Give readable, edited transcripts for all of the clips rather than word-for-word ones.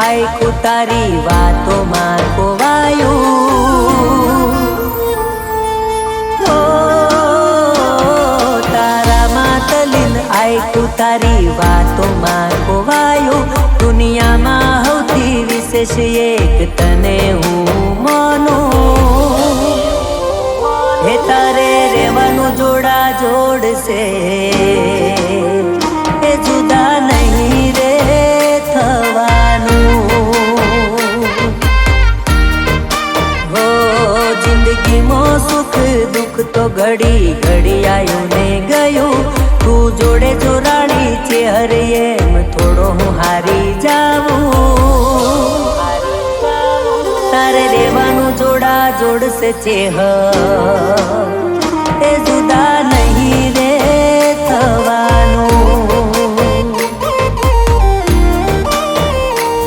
આખું તારી વાતોમાં ખોવાયું. તારામાં તલીન આખું તારી વાતોમાં ખોવાયું. દુનિયામાં સૌથી વિશેષ એક તને હું માનું. હે તારે રેવાનું જોડા જોડશે, એ જુદા નહીં રે થવાનું. હો જિંદગીમાં સુખ દુઃખ તો ઘડી ઘડી આયું ને ગયું. તું જોડે જોરાણી છે હરે એમ થોડો હું હારી જાવું. તારે રેવાનું જોડા જોડશે ચેહ, એ જુદા નહીં રે થવાનું.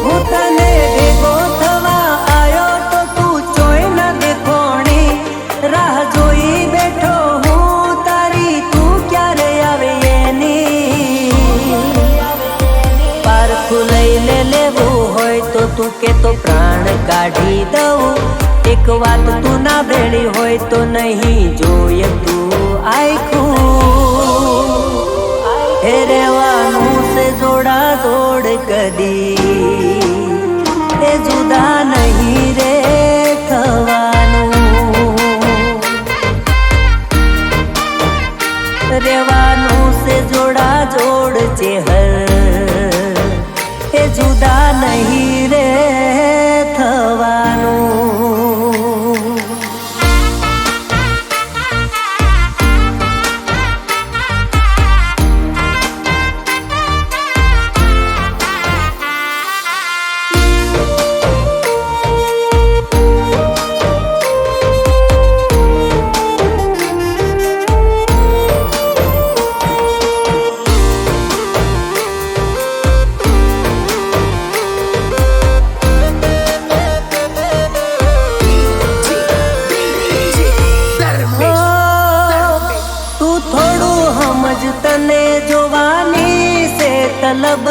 હું તને ભેગો થવા આયો તો તું ચોય ન દેખોણી. રાહ જોઈ બેઠો હું તારી, તું ક્યારે આવે એની. પારખું લઈને લેવું હોય તો તું કે તો પ્રાણ કાઢી દઉં. એક વાત તું ના ભેળી હોય તો નહીં જોઈએ તું આખું. હે રેવાનું છે જોડા જોડ કદી, એ જુદા નહીં રે થવાનું. રેવાનું છે જોડા જોડ ચેહર, એ જુદા નહીં રે થવાનું. તને જોવાની છે તલબ,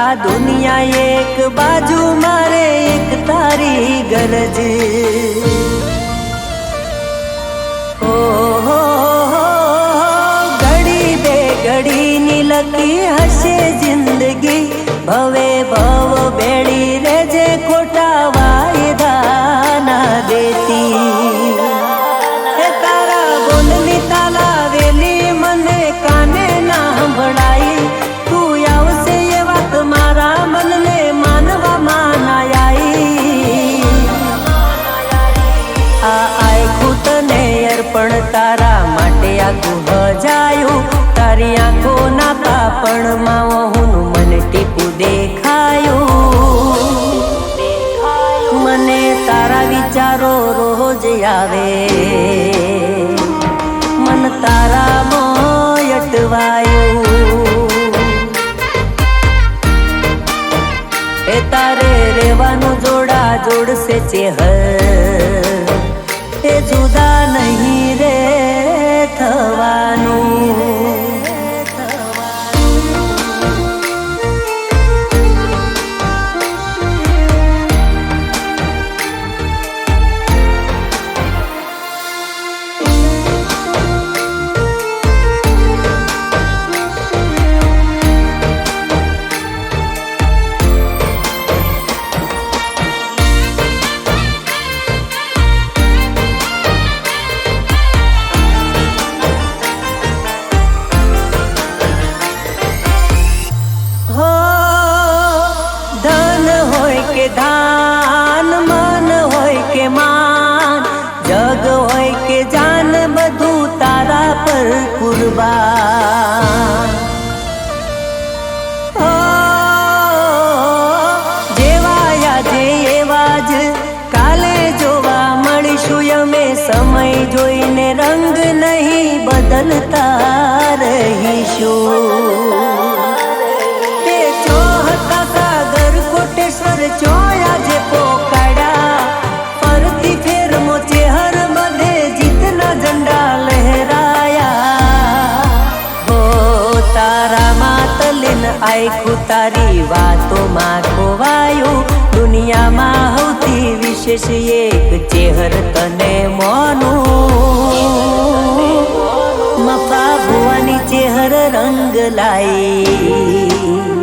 આ દુનિયા એક બાજુ મારે એક તારી ગરજ. ઓહો ઘડી બે ઘડીની લકી હશે જિંદગી. ભવે ભવ બેડી રેજે ખોટા વાયદા ના દેતી. તારા બોલની તાલાવેલી મને કાને ના સંભળાઈ. તું આવશે એ વાત મારા મનને માનવામાં ના આવી. આ આખું તને અર્પણ તારા માટે આખું હજાયું. તારી આંખોના પાપણમાં હું મને ટીપું દેખાયું. મને તારા વિચારો રોજ આવે, મન તારામાં અટવાયું. એ તારે રેવાનું જોડા જોડશે ચેહર, એ જુદા નહીં રે થવાનું. धान मन होय के मान, जग होय के जान बधु तारा पर कुर्बान. जेवाया जे एवा જ કાલે જોવા મળીશું અમે. સમય જોઈને રંગ નહીં બદલતા રહીશું. કોટેશ્વર ચોયા જે પોકાડા, ફરતી ફેર મોચે હર બધે જીતના ઝંડા લહેરાયા. હો તારામાં તલીન આખું તારી વાતોમાં ખોવાયું. દુનિયામાં સૌથી વિશેષ એક ચેહર તને મોનું. મફા ભુવાની ચેહર રંગ લાઈ.